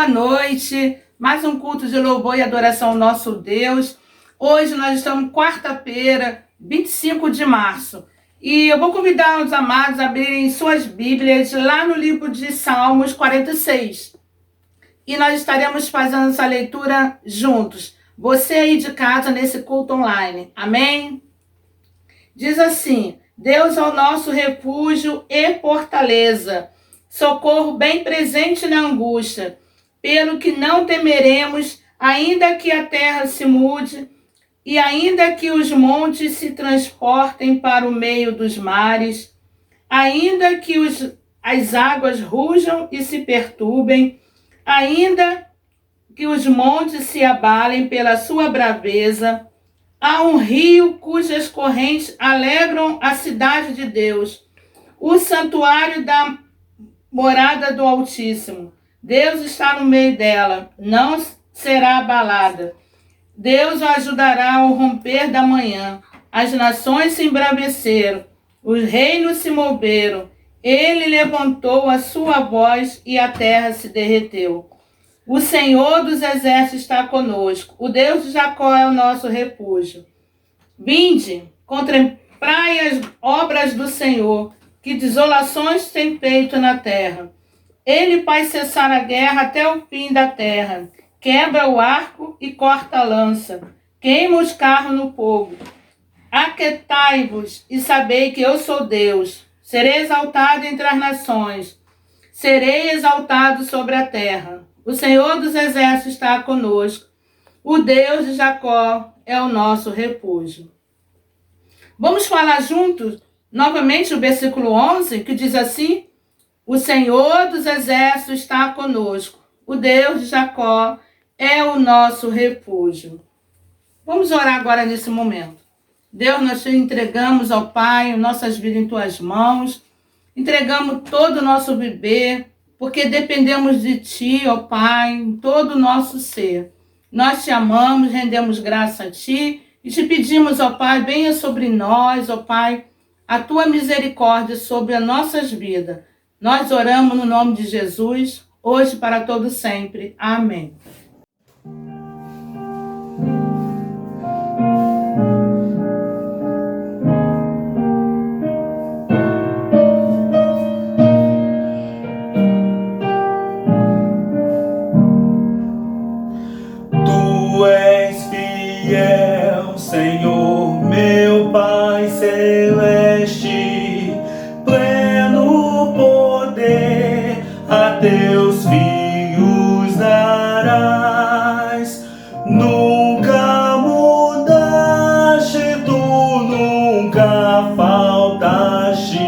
boa noite. Mais um culto de louvor e adoração ao nosso Deus. Hoje nós estamos quarta-feira, 25 de março. E eu vou convidar os amados a abrirem suas Bíblias lá no livro de Salmos 46. E nós estaremos fazendo essa leitura juntos. Você aí de casa nesse culto online. Amém? Diz assim: Deus é o nosso refúgio e fortaleza, socorro bem presente na angústia, pelo que não temeremos, ainda que a terra se mude, e ainda que os montes se transportem para o meio dos mares, ainda que as águas rujam e se perturbem, ainda que os montes se abalem pela sua braveza. Há um rio cujas correntes alegram a cidade de Deus, o santuário da morada do Altíssimo. Deus está no meio dela, não será abalada. Deus o ajudará ao romper da manhã. As nações se embraveceram, os reinos se moveram. Ele levantou a sua voz e a terra se derreteu. O Senhor dos exércitos está conosco. O Deus de Jacó é o nosso refúgio. Vinde, contemplai as obras do Senhor, que desolações tem feito na terra. Ele faz cessar a guerra até o fim da terra. Quebra o arco e corta a lança. Queima os carros no fogo. Aquietai-vos e sabei que eu sou Deus. Serei exaltado entre as nações. Serei exaltado sobre a terra. O Senhor dos exércitos está conosco. O Deus de Jacó é o nosso refúgio. Vamos falar juntos novamente o versículo 11, que diz assim: O Senhor dos exércitos está conosco. O Deus de Jacó é o nosso refúgio. Vamos orar agora nesse momento. Deus, nós te entregamos ao Pai, nossas vidas em tuas mãos. Entregamos todo o nosso viver, porque dependemos de ti, ó Pai, em todo o nosso ser. Nós te amamos, rendemos graça a ti e te pedimos, ó Pai, venha sobre nós, ó Pai, a tua misericórdia sobre as nossas vidas. Nós oramos no nome de Jesus, hoje para todo sempre. Amém. Tu és fiel, Senhor, meu Pai celeste, pleno poder a teus filhos darás. Nunca mudaste, tu nunca faltaste,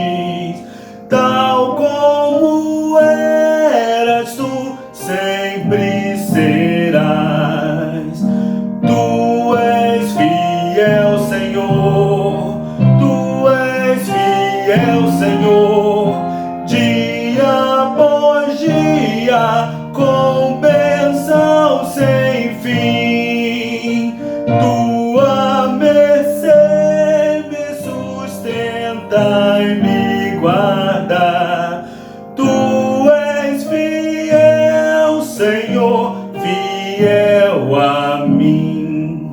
tal como eras, tu sempre serás. Tu és fiel, Senhor, tu és fiel, Senhor, dia após dia, com bênção sem fim. Tua mercê me sustenta e me guarda. Tu és fiel, Senhor, fiel a mim.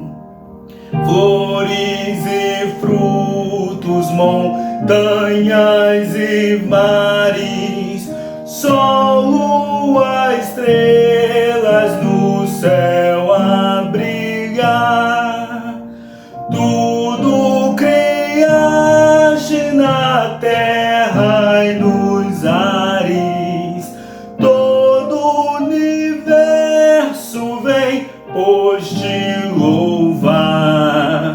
Flores e frutos, montanhas e mares, sol, lua, estrelas no céu a brilhar. Tudo criaste na terra e nos ares, todo o universo vem pois te louvar.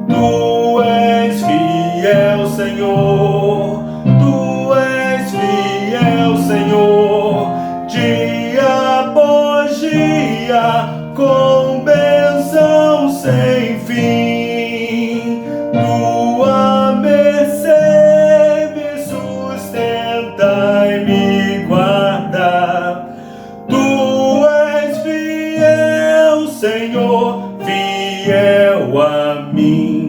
Tu és fiel, Senhor, tu és fiel, Senhor, dia após dia, com bênção sem fim. Tua mercê me sustenta e me guarda. Tu és fiel, Senhor, fiel a mim.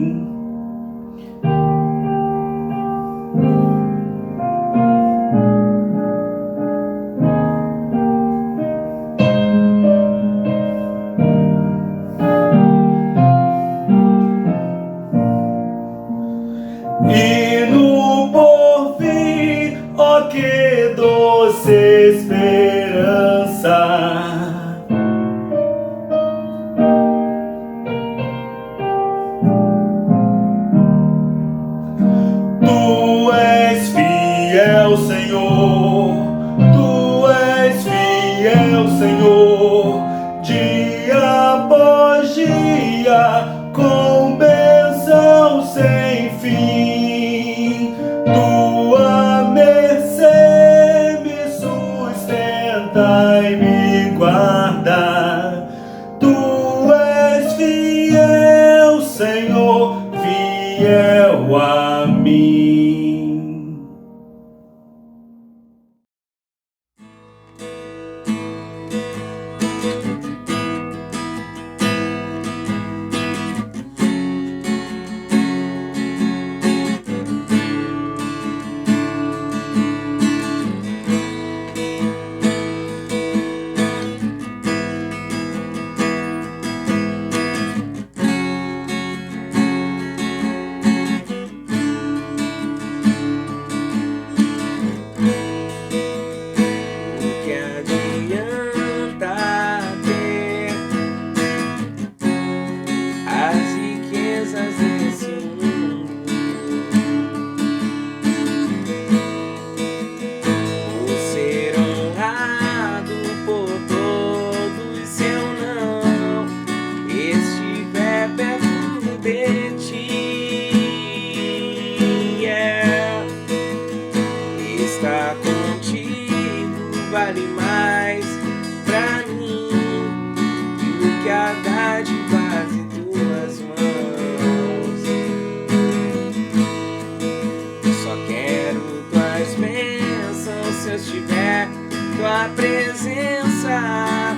tua presença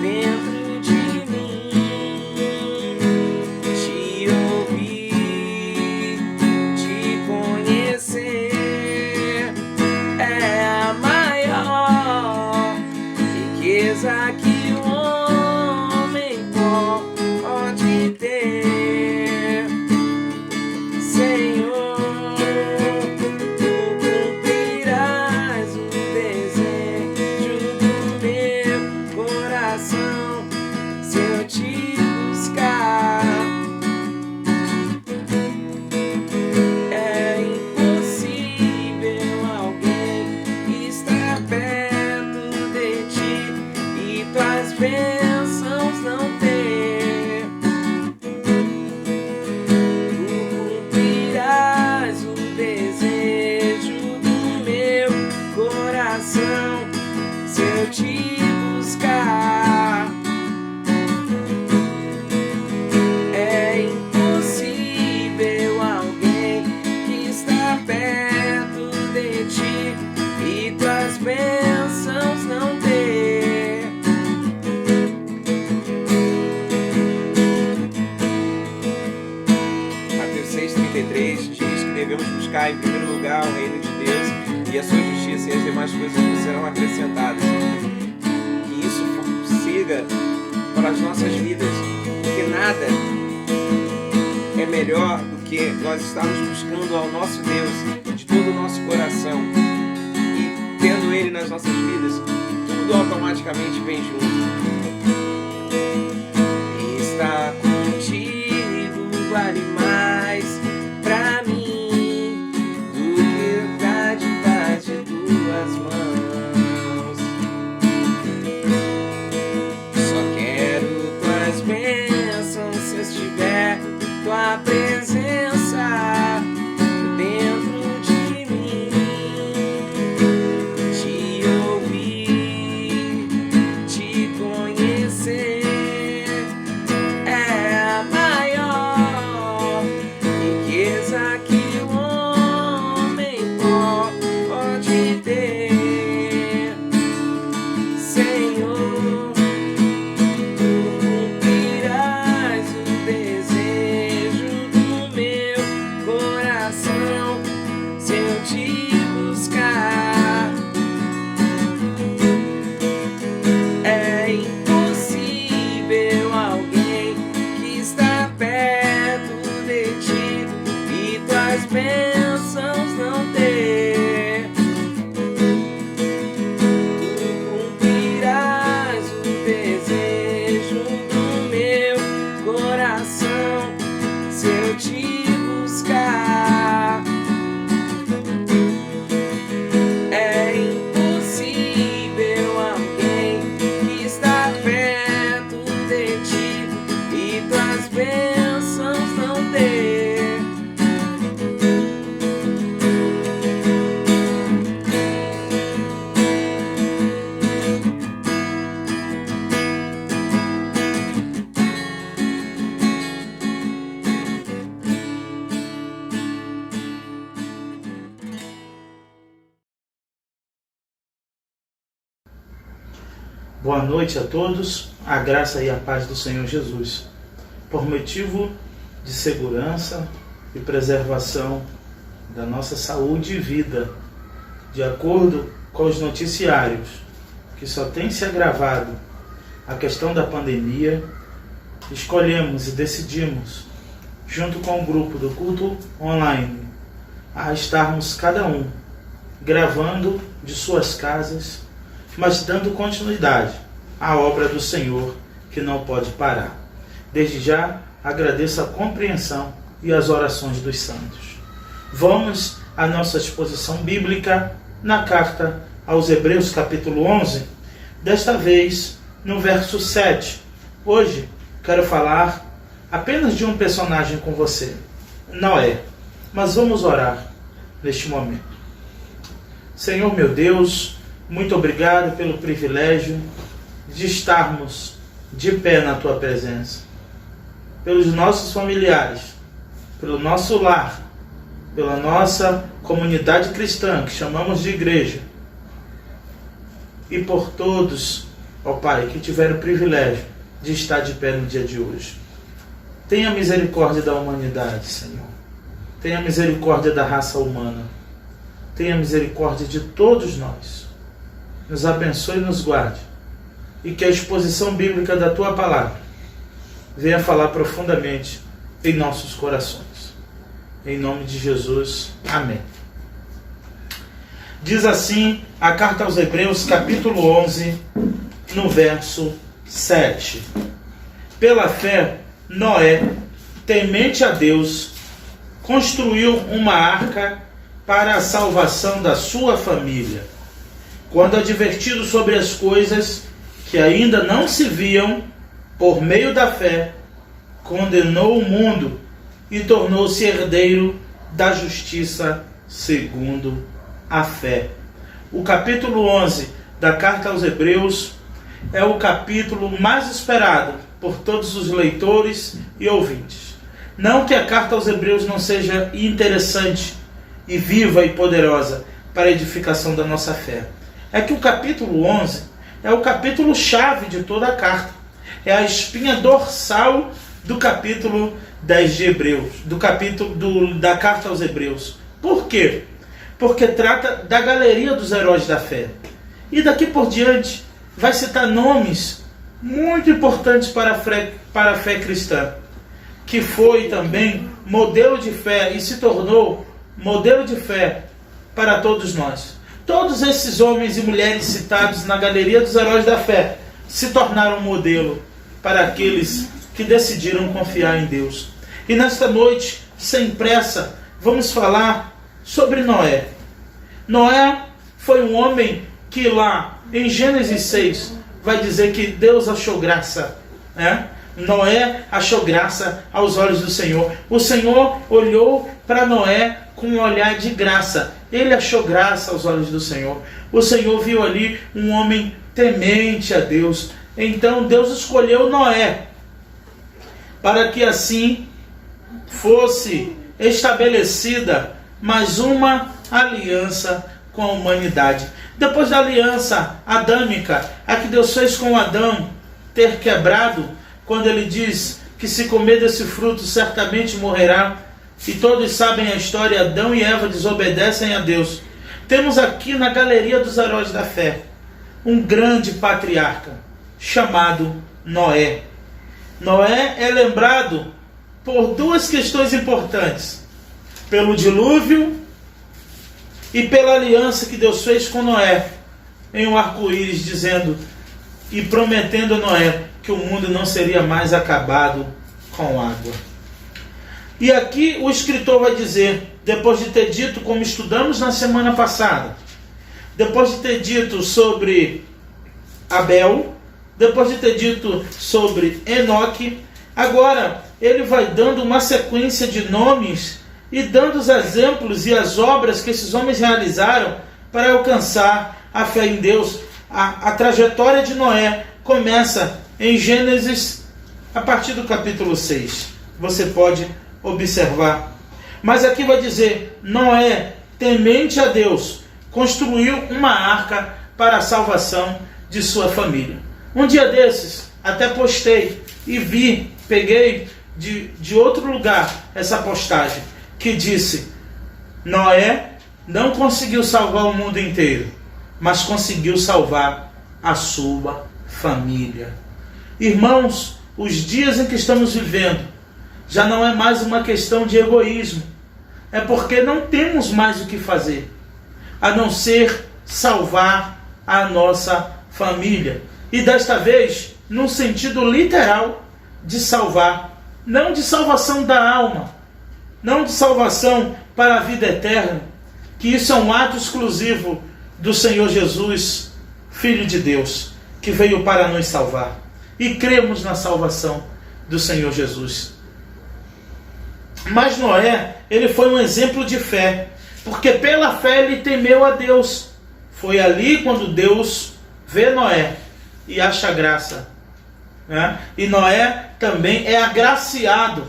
dentro de mim, te ouvir, te conhecer é a maior riqueza que o homem pode ter. Senhor, tu cumprirás o desejo do meu coração se eu te buscar. É impossível alguém estar perto de ti e tuas bênçãos não ter. Tu cumprirás o desejo do meu coração se eu te buscar. É impossível alguém que está perto de ti e tuas bênçãos não ter. Mateus 6,33 diz que devemos buscar em primeiro lugar o reino de Deus e a sua justiça, e as demais coisas nos serão acrescentadas. Que isso siga para as nossas vidas, porque nada é melhor do que nós estarmos buscando ao nosso Deus de todo o nosso coração, e tendo Ele nas nossas vidas, tudo automaticamente vem junto. Estar contigo vale mais pra mim do que estar debaixo de tuas mãos. Só quero tuas bênçãos se eu estiver tua presença dentro de mim, te ouvir, te conhecer é a maior riqueza que o homem pode ter. Senhor, tu cumprirás o desejo do meu coração se eu te buscar. É impossível alguém que está perto de ti e tuas bênçãos não ter. Tu cumprirás o desejo do meu coração se eu te buscar. É impossível alguém que está perto de ti e tuas bênçãos não ter. Boa noite a todos, a graça e a paz do Senhor Jesus. Por motivo de segurança e preservação da nossa saúde e vida, de acordo com os noticiários, que só tem se agravado a questão da pandemia, escolhemos e decidimos, junto com o grupo do culto online, a estarmos cada um gravando de suas casas, mas dando continuidade à obra do Senhor, que não pode parar. Desde já, agradeço a compreensão e as orações dos santos. Vamos à nossa exposição bíblica na carta aos Hebreus, capítulo 11, desta vez no verso 7. Hoje, quero falar apenas de um personagem com você, Noé. Mas vamos orar neste momento. Senhor meu Deus, muito obrigado pelo privilégio de estarmos de pé na Tua presença. Pelos nossos familiares, pelo nosso lar, pela nossa comunidade cristã, que chamamos de igreja. e por todos, ó Pai, que tiveram o privilégio de estar de pé no dia de hoje. Tenha misericórdia da humanidade, Senhor. Tenha misericórdia da raça humana. Tenha misericórdia de todos nós. Nos abençoe e nos guarde. E que a exposição bíblica da Tua Palavra venha falar profundamente em nossos corações. Em nome de Jesus. Amém. Diz assim a carta aos Hebreus, capítulo 11, no verso 7. Pela fé, Noé, temente a Deus, construiu uma arca para a salvação da sua família. Quando advertido sobre as coisas que ainda não se viam, por meio da fé, condenou o mundo e tornou-se herdeiro da justiça segundo a fé. O capítulo 11 da carta aos Hebreus é o capítulo mais esperado por todos os leitores e ouvintes. Não que a carta aos Hebreus não seja interessante e viva e poderosa para a edificação da nossa fé. É que o capítulo 11 é o capítulo chave de toda a carta. É a espinha dorsal do capítulo 10 de Hebreus, da carta aos Hebreus. Por quê? Porque trata da galeria dos heróis da fé. E daqui por diante vai citar nomes muito importantes para a fé cristã, que foi também modelo de fé e se tornou modelo de fé para todos nós. Todos esses homens e mulheres citados na galeria dos heróis da fé se tornaram modelo para aqueles que decidiram confiar em Deus. E nesta noite, sem pressa, vamos falar sobre Noé. Noé foi um homem que lá em Gênesis 6 vai dizer que Deus achou graça, né? Noé achou graça aos olhos do Senhor. O Senhor olhou para Noé com um olhar de graça. Ele achou graça aos olhos do Senhor. O Senhor viu ali um homem temente a Deus. Então Deus escolheu Noé para que assim fosse estabelecida mais uma aliança com a humanidade. Depois da aliança adâmica, a que Deus fez com Adão ter quebrado, quando ele diz que se comer desse fruto certamente morrerá, e todos sabem a história, Adão e Eva desobedecem a Deus. Temos aqui na galeria dos heróis da fé um grande patriarca chamado Noé. Noé é lembrado por duas questões importantes: pelo dilúvio e pela aliança que Deus fez com Noé em um arco-íris, dizendo e prometendo a Noé que o mundo não seria mais acabado com água. E aqui o escritor vai dizer, depois de ter dito, como estudamos na semana passada, depois de ter dito sobre Abel, depois de ter dito sobre Enoque, agora ele vai dando uma sequência de nomes e dando os exemplos e as obras que esses homens realizaram para alcançar a fé em Deus. A trajetória de Noé começa em Gênesis, a partir do capítulo 6. Você pode observar. Mas aqui vai dizer, Noé, temente a Deus, construiu uma arca para a salvação de sua família. Um dia desses, até postei e peguei de outro lugar essa postagem, que disse, Noé não conseguiu salvar o mundo inteiro, mas conseguiu salvar a sua família. Irmãos, os dias em que estamos vivendo já não é mais uma questão de egoísmo. É porque não temos mais o que fazer, a não ser salvar a nossa família. E desta vez, num sentido literal de salvar, não de salvação da alma, não de salvação para a vida eterna, que isso é um ato exclusivo do Senhor Jesus, Filho de Deus, que veio para nos salvar. E cremos na salvação do Senhor Jesus. Mas Noé, ele foi um exemplo de fé, porque pela fé ele temeu a Deus. Foi ali quando Deus vê Noé e acha graça, né? E Noé também é agraciado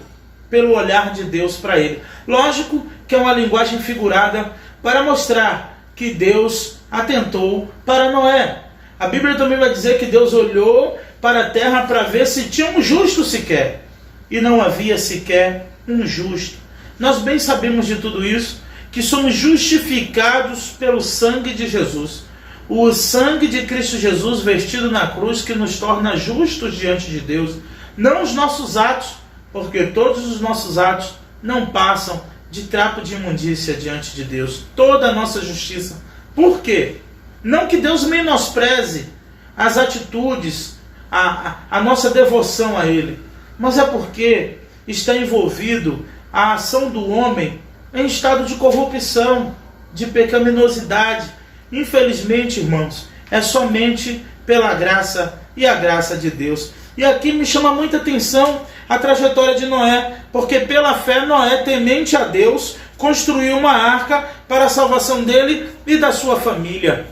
pelo olhar de Deus para ele. Lógico que é uma linguagem figurada para mostrar que Deus atentou para Noé. A Bíblia também vai dizer que Deus olhou para a terra para ver se tinha um justo sequer. E não havia sequer um justo. Nós bem sabemos de tudo isso, que somos justificados pelo sangue de Jesus. O sangue de Cristo Jesus vestido na cruz que nos torna justos diante de Deus. Não os nossos atos, porque todos os nossos atos não passam de trapo de imundícia diante de Deus. Toda a nossa justiça. Por quê? Não que Deus menospreze as atitudes, a nossa devoção a Ele, mas é porque está envolvido a ação do homem em estado de corrupção, de pecaminosidade. Infelizmente, irmãos, é somente pela graça e a graça de Deus. E aqui me chama muita atenção a trajetória de Noé, porque pela fé Noé, temente a Deus, construiu uma arca para a salvação dele e da sua família.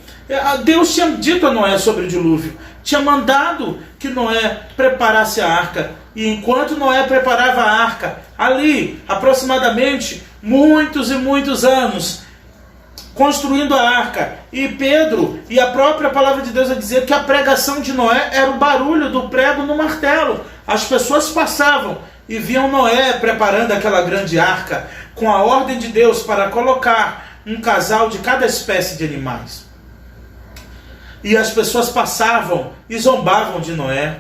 Deus tinha dito a Noé sobre o dilúvio, tinha mandado que Noé preparasse a arca. E enquanto Noé preparava a arca, ali, aproximadamente, muitos e muitos anos, construindo a arca, e Pedro e a própria palavra de Deus vai dizer que a pregação de Noé era o barulho do prego no martelo. As pessoas passavam e viam Noé preparando aquela grande arca, com a ordem de Deus para colocar um casal de cada espécie de animais. E as pessoas passavam e zombavam de Noé,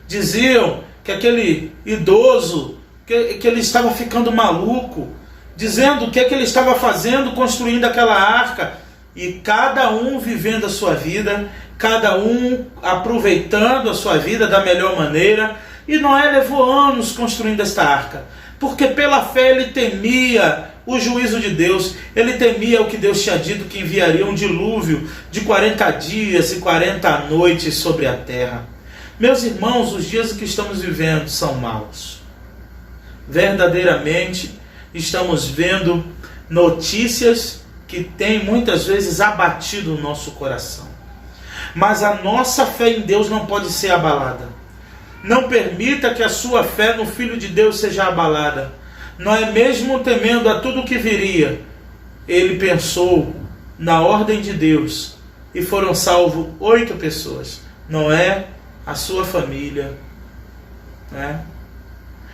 diziam que aquele idoso, que ele estava ficando maluco, dizendo o que ele estava fazendo, construindo aquela arca, e cada um vivendo a sua vida, cada um aproveitando a sua vida da melhor maneira. E Noé levou anos construindo esta arca, porque pela fé ele temia o juízo de Deus, ele temia o que Deus tinha dito, que enviaria um dilúvio de 40 dias e 40 noites sobre a terra. Meus irmãos, os dias que estamos vivendo são maus. Verdadeiramente, estamos vendo notícias que têm muitas vezes abatido o nosso coração. Mas a nossa fé em Deus não pode ser abalada. Não permita que a sua fé no Filho de Deus seja abalada. Noé, mesmo temendo a tudo que viria, ele pensou na ordem de Deus e foram salvos 8 pessoas. Noé, a sua família, né?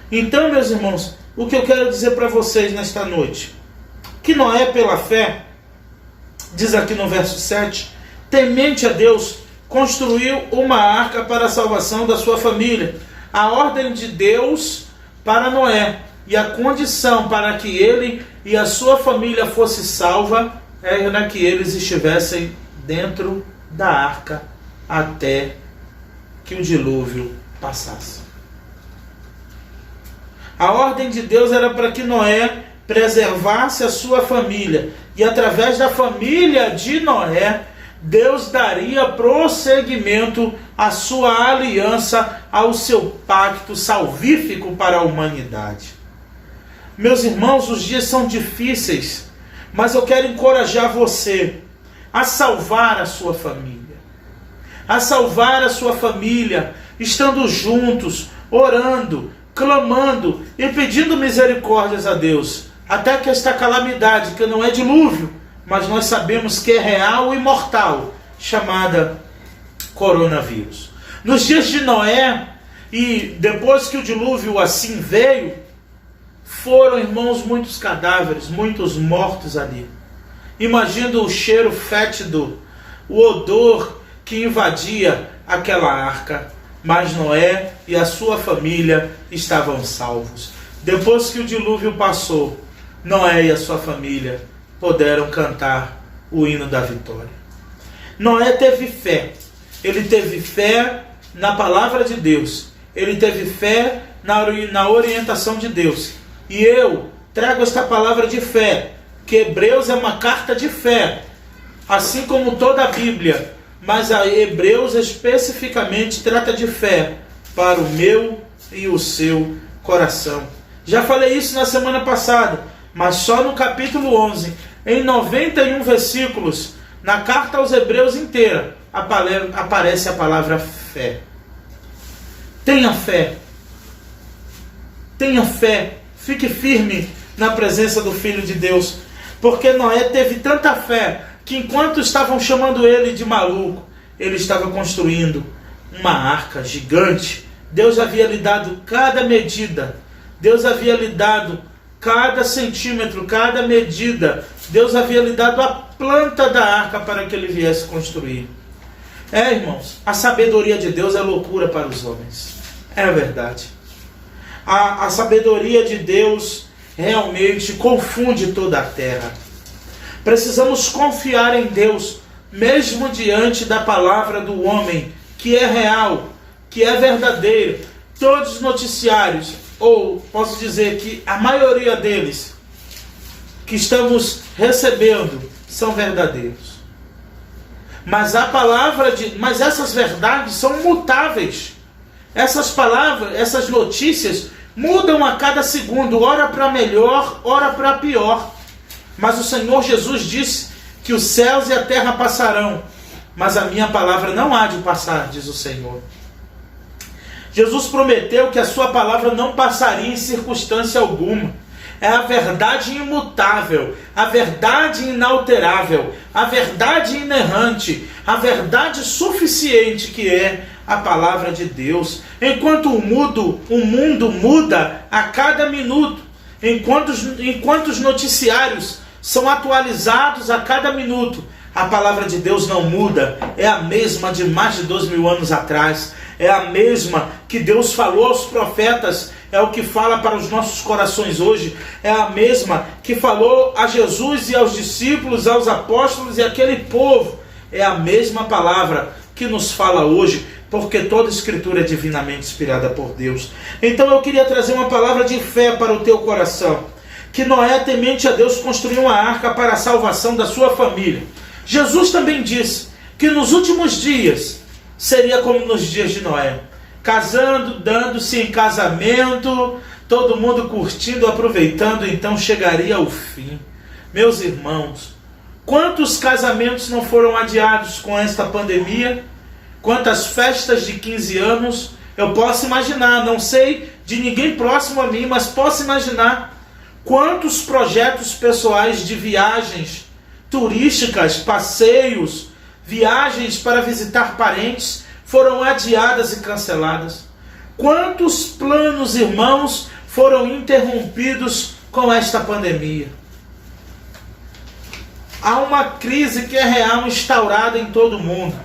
Então, meus irmãos, o que eu quero dizer para vocês nesta noite, que Noé, pela fé, diz aqui no verso 7, temente a Deus, construiu uma arca para a salvação da sua família. A ordem de Deus para Noé e a condição para que ele e a sua família fosse salva era que eles estivessem dentro da arca até que o dilúvio passasse. A ordem de Deus era para que Noé preservasse a sua família, e através da família de Noé, Deus daria prosseguimento à sua aliança, ao seu pacto salvífico para a humanidade. Meus irmãos, os dias são difíceis, mas eu quero encorajar você a salvar a sua família. A salvar a sua família, estando juntos, orando, clamando e pedindo misericórdias a Deus, até que esta calamidade, que não é dilúvio, mas nós sabemos que é real e mortal, chamada coronavírus. Nos dias de Noé, e depois que o dilúvio assim veio, foram, irmãos, muitos cadáveres, muitos mortos ali. Imagina o cheiro fétido, o odor que invadia aquela arca. Mas Noé e a sua família estavam salvos. Depois que o dilúvio passou, Noé e a sua família puderam cantar o hino da vitória. Noé teve fé. Ele teve fé na palavra de Deus. Ele teve fé na orientação de Deus. E eu trago esta palavra de fé, que Hebreus é uma carta de fé, assim como toda a Bíblia, mas a Hebreus especificamente trata de fé para o meu e o seu coração. Já falei isso na semana passada, mas só no capítulo 11, em 91 versículos, na carta aos Hebreus inteira, aparece a palavra fé. Tenha fé. Tenha fé. Fique firme na presença do Filho de Deus. Porque Noé teve tanta fé que enquanto estavam chamando ele de maluco, ele estava construindo uma arca gigante. Deus havia lhe dado cada medida. Deus havia lhe dado cada centímetro, cada medida. Deus havia lhe dado a planta da arca para que ele viesse construir. Irmãos, a sabedoria de Deus é loucura para os homens. É verdade. A sabedoria de Deus realmente confunde toda a terra. Precisamos confiar em Deus, mesmo diante da palavra do homem, que é real, que é verdadeiro. Todos os noticiários, ou posso dizer que a maioria deles que estamos recebendo são verdadeiros. Mas mas essas verdades são mutáveis. Essas palavras, essas notícias mudam a cada segundo, ora para melhor, ora para pior. Mas o Senhor Jesus disse que os céus e a terra passarão, mas a minha palavra não há de passar, diz o Senhor. Jesus prometeu que a sua palavra não passaria em circunstância alguma. É a verdade imutável, a verdade inalterável, a verdade inerrante, a verdade suficiente que é a palavra de Deus. Enquanto o mundo muda a cada minuto, enquanto os noticiários são atualizados a cada minuto, a palavra de Deus não muda. É a mesma de mais de 2.000 anos atrás. É a mesma que Deus falou aos profetas. É o que fala para os nossos corações hoje. É a mesma que falou a Jesus e aos discípulos, aos apóstolos e àquele povo. É a mesma palavra que nos fala hoje, porque toda a Escritura é divinamente inspirada por Deus. Então eu queria trazer uma palavra de fé para o teu coração. Que Noé, temente a Deus, construiu uma arca para a salvação da sua família. Jesus também disse que nos últimos dias seria como nos dias de Noé. Casando, dando-se em casamento, todo mundo curtindo, aproveitando, então chegaria o fim. Meus irmãos, quantos casamentos não foram adiados com esta pandemia? Quantas festas de 15 anos? Eu posso imaginar, não sei de ninguém próximo a mim, mas posso imaginar quantos projetos pessoais de viagens turísticas, passeios, viagens para visitar parentes foram adiadas e canceladas. Quantos planos, irmãos, foram interrompidos com esta pandemia? Há uma crise que é real instaurada em todo o mundo.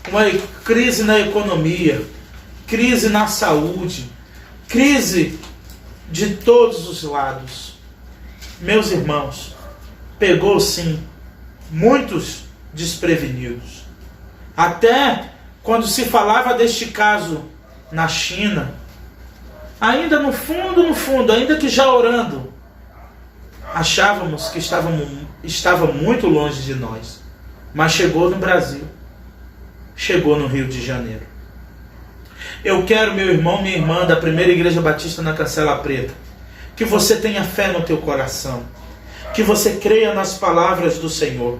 Uma crise na economia, crise na saúde, crise de todos os lados. Meus irmãos, pegou sim muitos desprevenidos. Até quando se falava deste caso na China, ainda no fundo, ainda que já orando, achávamos que estava muito longe de nós. Mas chegou no Brasil, chegou no Rio de Janeiro. Eu quero, meu irmão, minha irmã da Primeira Igreja Batista na Cancela Preta, que você tenha fé no teu coração, que você creia nas palavras do Senhor,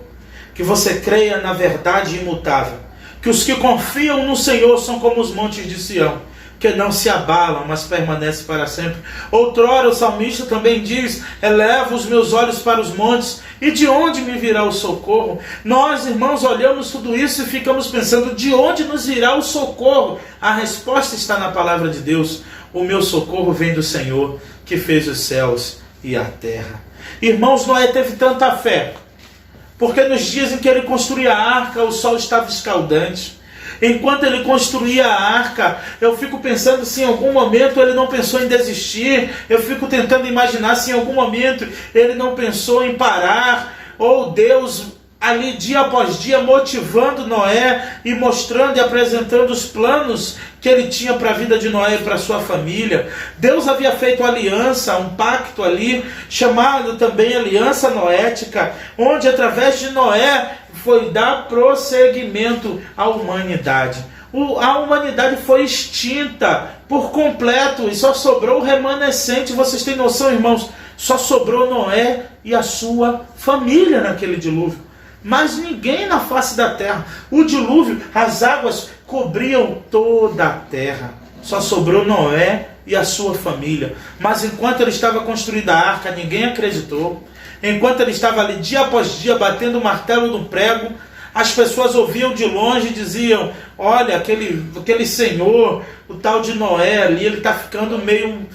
que você creia na verdade imutável, que os que confiam no Senhor são como os montes de Sião, que não se abalam, mas permanecem para sempre. Outrora o salmista também diz: elevo os meus olhos para os montes, e de onde me virá o socorro? Nós, irmãos, olhamos tudo isso e ficamos pensando: de onde nos virá o socorro? A resposta está na palavra de Deus. O meu socorro vem do Senhor, que fez os céus e a terra. Irmãos, Noé teve tanta fé, porque nos dias em que ele construía a arca, o sol estava escaldante. Enquanto ele construía a arca, eu fico pensando se em algum momento ele não pensou em desistir. Eu fico tentando imaginar se em algum momento ele não pensou em parar. Ou Deus ali dia após dia motivando Noé e mostrando e apresentando os planos que ele tinha para a vida de Noé e para a sua família. Deus havia feito aliança, um pacto ali, chamado também aliança noética, onde através de Noé foi dar prosseguimento à humanidade. A humanidade foi extinta por completo e só sobrou o remanescente. Vocês têm noção, irmãos? Só sobrou Noé e a sua família naquele dilúvio. Mas ninguém na face da terra. O dilúvio, as águas cobriam toda a terra. Só sobrou Noé e a sua família. Mas enquanto ele estava construindo a arca, ninguém acreditou. Enquanto ele estava ali dia após dia batendo o martelo no prego, As pessoas ouviam de longe e diziam: olha, aquele senhor, o tal de Noé ali, ele está ficando meio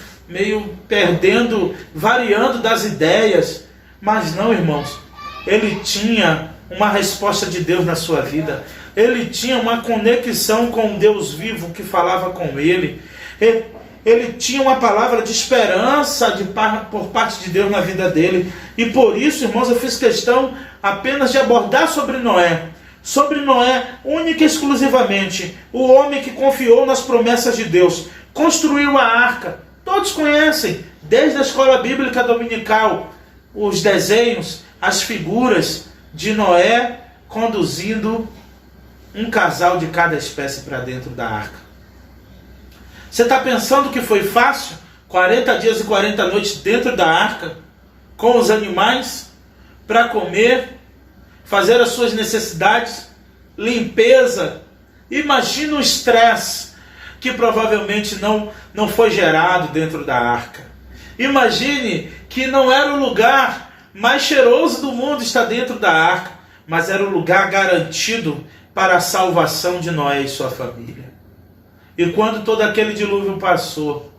perdendo, variando das ideias. Mas não, irmãos, ele tinha uma resposta de Deus na sua vida. Ele tinha uma conexão com o Deus vivo que falava com ele. Ele tinha uma palavra de esperança por parte de Deus na vida dele. E por isso, irmãos, eu fiz questão apenas de abordar sobre Noé. Sobre Noé, única e exclusivamente. O homem que confiou nas promessas de Deus. Construiu a arca. Todos conhecem, desde a escola bíblica dominical, os desenhos, as figuras de Noé conduzindo um casal de cada espécie para dentro da arca. Você está pensando que foi fácil? 40 dias e 40 noites dentro da arca, com os animais, para comer, fazer as suas necessidades, limpeza. Imagina o estresse que provavelmente não foi gerado dentro da arca. Imagine que não era o lugar mais cheiroso do mundo estar dentro da arca, mas era o lugar garantido para a salvação de Noé e sua família. E quando todo aquele dilúvio passou,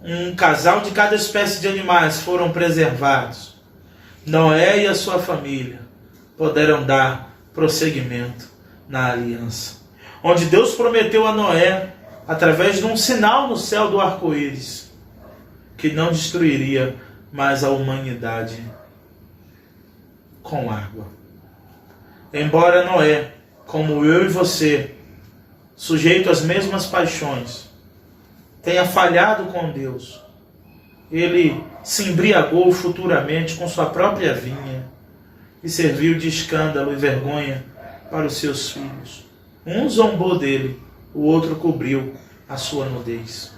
um casal de cada espécie de animais foram preservados. Noé e a sua família puderam dar prosseguimento na aliança, onde Deus prometeu a Noé, através de um sinal no céu do arco-íris, que não destruiria mais a humanidade com água. Embora Noé, como eu e você, sujeito às mesmas paixões, tenha falhado com Deus, ele se embriagou futuramente com sua própria vinha e serviu de escândalo e vergonha para os seus filhos. Um zombou dele, o outro cobriu a sua nudez.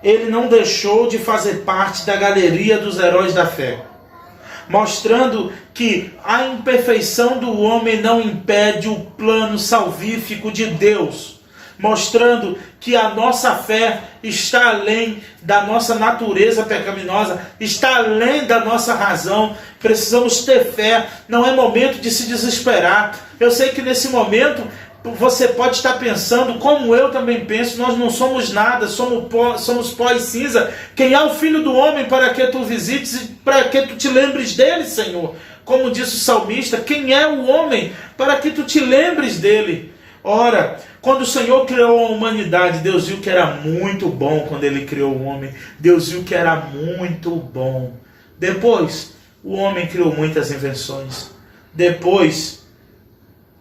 Ele não deixou de fazer parte da galeria dos heróis da fé, mostrando que a imperfeição do homem não impede o plano salvífico de Deus, mostrando que a nossa fé está além da nossa natureza pecaminosa, está além da nossa razão. Precisamos ter fé, não é momento de se desesperar. Eu sei que nesse momento você pode estar pensando, como eu também penso, nós não somos nada, somos pó e cinza. Quem é o Filho do Homem para que tu visites e para que tu te lembres dele, Senhor? Como disse o salmista, quem é o homem para que tu te lembres dele? Ora, quando o Senhor criou a humanidade, Deus viu que era muito bom quando ele criou o homem. Deus viu que era muito bom. Depois, o homem criou muitas invenções. Depois,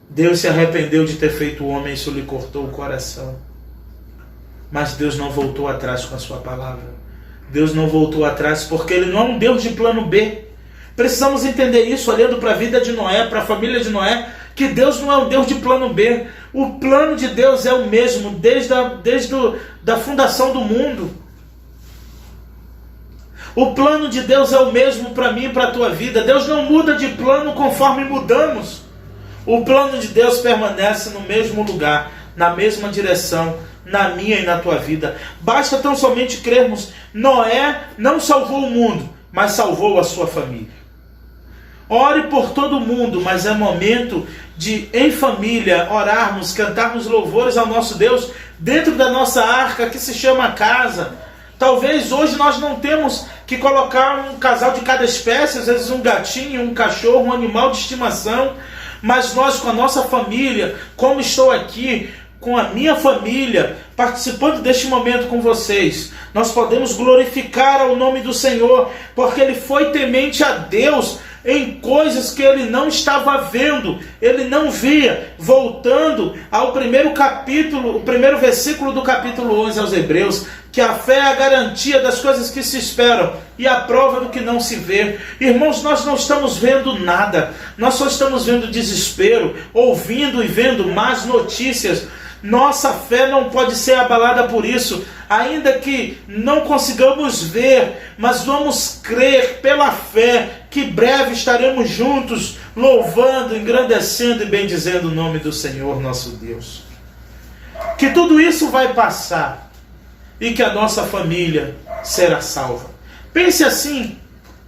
Deus se arrependeu de ter feito o homem e isso lhe cortou o coração. Mas Deus não voltou atrás com a sua palavra. Deus não voltou atrás porque ele não é um Deus de plano B. Precisamos entender isso olhando para a vida de Noé, para a família de Noé, que Deus não é um Deus de plano B. O plano de Deus é o mesmo desde a fundação do mundo. O plano de Deus é o mesmo para mim e para a tua vida. Deus não muda de plano conforme mudamos. O plano de Deus permanece no mesmo lugar, na mesma direção, na minha e na tua vida. Basta tão somente crermos. Noé não salvou o mundo, mas salvou a sua família. Ore por todo mundo, mas é momento de, em família, orarmos, cantarmos louvores ao nosso Deus dentro da nossa arca que se chama casa. Talvez hoje nós não temos que colocar um casal de cada espécie, às vezes um gatinho, um cachorro, um animal de estimação, mas nós com a nossa família, como estou aqui, com a minha família, participando deste momento com vocês, nós podemos glorificar ao nome do Senhor, porque Ele foi temente a Deus em coisas que ele não estava vendo, ele não via. Voltando ao primeiro capítulo, o primeiro versículo do capítulo 11 aos Hebreus, que a fé é a garantia das coisas que se esperam e a prova do que não se vê. Irmãos, nós não estamos vendo nada, nós só estamos vendo desespero, ouvindo e vendo más notícias. Nossa fé não pode ser abalada por isso, ainda que não consigamos ver, mas vamos crer pela fé que breve estaremos juntos, louvando, engrandecendo e bendizendo o nome do Senhor nosso Deus. Que tudo isso vai passar e que a nossa família será salva. Pense assim,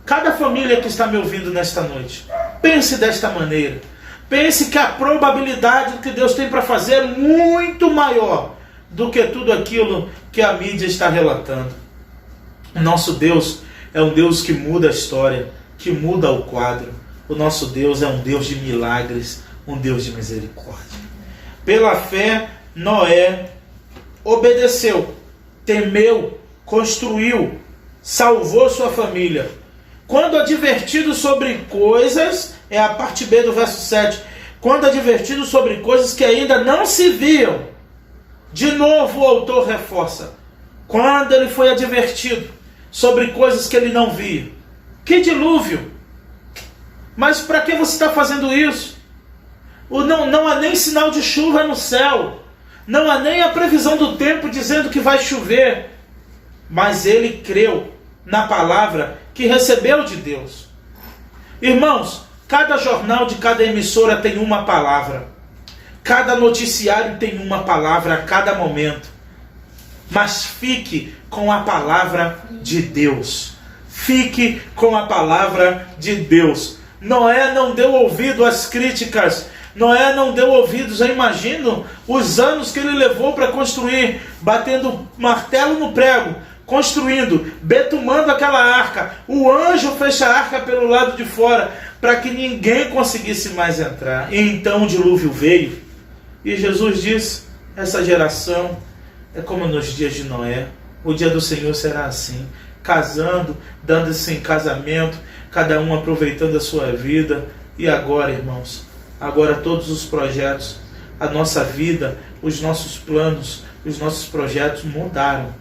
cada família que está me ouvindo nesta noite, pense desta maneira. pense que a probabilidade do que Deus tem para fazer é muito maior do que tudo aquilo que a mídia está relatando. O nosso Deus é um Deus que muda a história, que muda o quadro. O nosso Deus é um Deus de milagres, um Deus de misericórdia. Pela fé, Noé obedeceu, temeu, construiu, salvou sua família. Quando advertido sobre coisas, é a parte B do verso 7, quando advertido sobre coisas que ainda não se viam, de novo o autor reforça, quando ele foi advertido sobre coisas que ele não via. Que dilúvio! Mas para que você está fazendo isso? Não há nem sinal de chuva no céu, não há nem a previsão do tempo dizendo que vai chover, mas ele creu na palavra que recebeu de Deus. Irmãos, cada jornal de cada emissora tem uma palavra, cada noticiário tem uma palavra a cada momento, mas fique com a palavra de Deus. Fique com a palavra de Deus. Noé não deu ouvido às críticas. Noé não deu ouvidos. Eu imagino os anos que ele levou para construir, batendo martelo no prego, construindo, betumando aquela arca. O anjo fecha a arca pelo lado de fora, para que ninguém conseguisse mais entrar. E então o dilúvio veio. E Jesus disse, essa geração é como nos dias de Noé. O dia do Senhor será assim, casando, dando-se em casamento, cada um aproveitando a sua vida. E agora, irmãos, agora todos os projetos, a nossa vida, os nossos planos, os nossos projetos mudaram.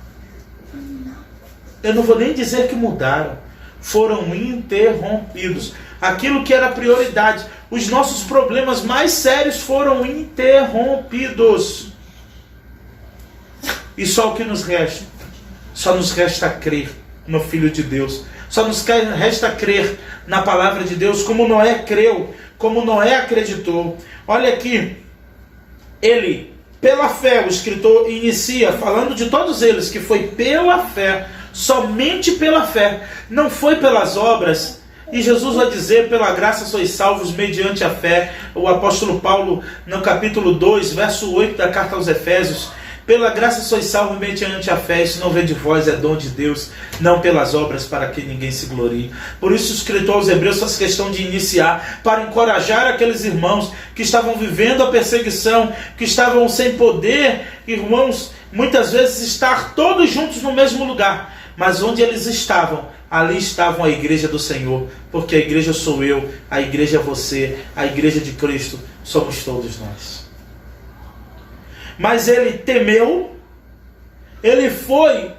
Eu não vou nem dizer que mudaram, foram interrompidos. Aquilo que era prioridade, os nossos problemas mais sérios foram interrompidos. E só o que nos resta? Só nos resta crer no Filho de Deus. Só nos resta crer na palavra de Deus, como Noé creu, como Noé acreditou. Olha aqui, ele, pela fé, o escritor inicia falando de todos eles, que foi pela fé, somente pela fé, não foi pelas obras. E Jesus vai dizer, pela graça sois salvos mediante a fé. O apóstolo Paulo, no capítulo 2, verso 8 da carta aos Efésios, pela graça sois salvos mediante a fé, isso não vem de vós, é dom de Deus, não pelas obras, para que ninguém se glorie. Por isso o escritor aos Hebreus faz questão de iniciar, para encorajar aqueles irmãos que estavam vivendo a perseguição, que estavam sem poder, irmãos, muitas vezes estar todos juntos no mesmo lugar, mas onde eles estavam, ali estavam a igreja do Senhor, porque a igreja sou eu, a igreja é você, a igreja de Cristo, somos todos nós. Mas ele temeu, ele foi,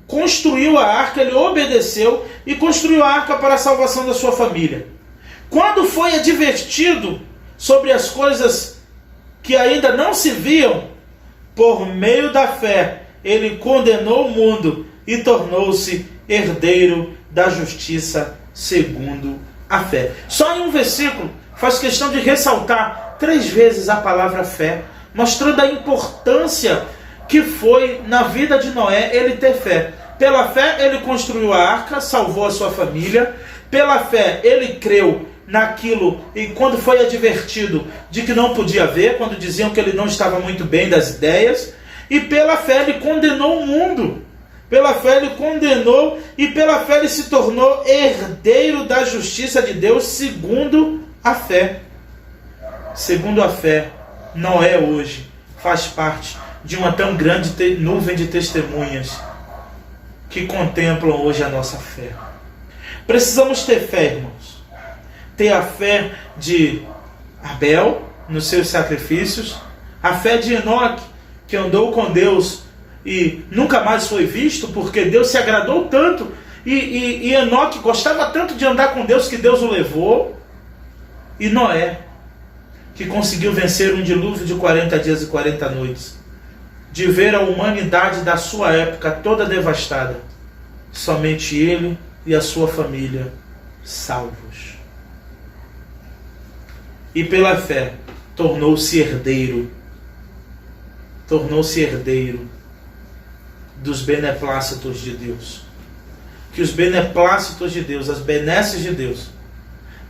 construiu a arca, ele obedeceu e construiu a arca para a salvação da sua família. Quando foi advertido sobre as coisas que ainda não se viam, por meio da fé, ele condenou o mundo e tornou-se herdeiro da justiça segundo a fé. Só em um versículo faz questão de ressaltar 3 vezes a palavra fé, mostrando a importância que foi na vida de Noé ele ter fé. Pela fé ele construiu a arca, salvou a sua família. Pela fé ele creu naquilo, e quando foi advertido de que não podia ver, quando diziam que ele não estava muito bem das ideias. E pela fé ele condenou o mundo. Pela fé ele condenou, e pela fé ele se tornou herdeiro da justiça de Deus segundo a fé. Segundo a fé, Noé hoje faz parte de uma tão grande nuvem de testemunhas que contemplam hoje a nossa fé. Precisamos ter fé, irmãos. Ter a fé de Abel nos seus sacrifícios, a fé de Enoque, que andou com Deus e nunca mais foi visto, porque Deus se agradou tanto, e Enoque gostava tanto de andar com Deus que Deus o levou. E Noé, que conseguiu vencer um dilúvio de 40 dias e 40 noites, de ver a humanidade da sua época toda devastada, somente ele e a sua família salvos. E pela fé tornou-se herdeiro dos beneplácitos de Deus. Que os beneplácitos de Deus, as benesses de Deus,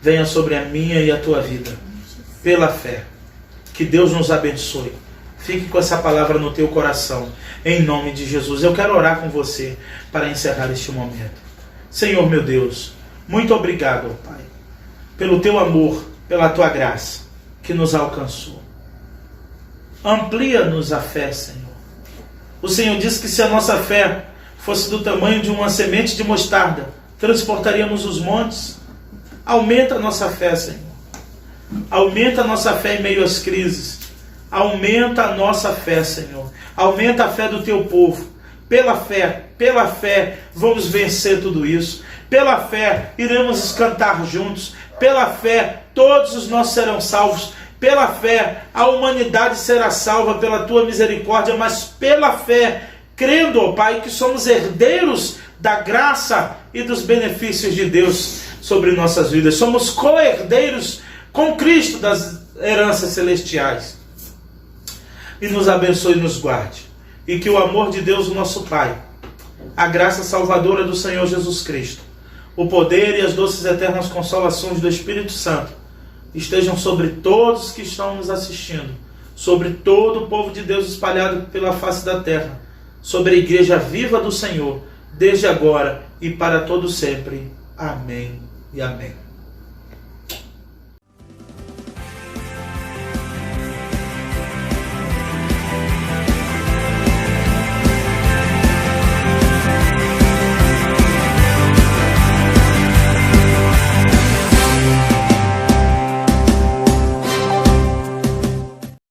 venham sobre a minha e a tua vida. pela fé. Que Deus nos abençoe. Fique com essa palavra no teu coração, em nome de Jesus. Eu quero orar com você para encerrar este momento. Senhor meu Deus, muito obrigado, ó Pai, pelo teu amor, pela tua graça que nos alcançou. Amplia-nos a fé, Senhor. O Senhor disse que se a nossa fé fosse do tamanho de uma semente de mostarda, transportaríamos os montes. Aumenta a nossa fé, Senhor. Aumenta a nossa fé em meio às crises. Aumenta a nossa fé, Senhor. Aumenta a fé do teu povo. Pela fé, vamos vencer tudo isso. Pela fé, iremos cantar juntos. Pela fé, todos os nossos serão salvos. Pela fé, a humanidade será salva pela tua misericórdia. Mas pela fé, crendo, ó Pai, que somos herdeiros da graça e dos benefícios de Deus sobre nossas vidas. Somos co-herdeiros com Cristo das heranças celestiais. E nos abençoe e nos guarde. E que o amor de Deus, o nosso Pai, a graça salvadora do Senhor Jesus Cristo, o poder e as doces eternas consolações do Espírito Santo estejam sobre todos que estão nos assistindo, sobre todo o povo de Deus espalhado pela face da terra, sobre a igreja viva do Senhor, desde agora e para todo sempre. Amém e amém.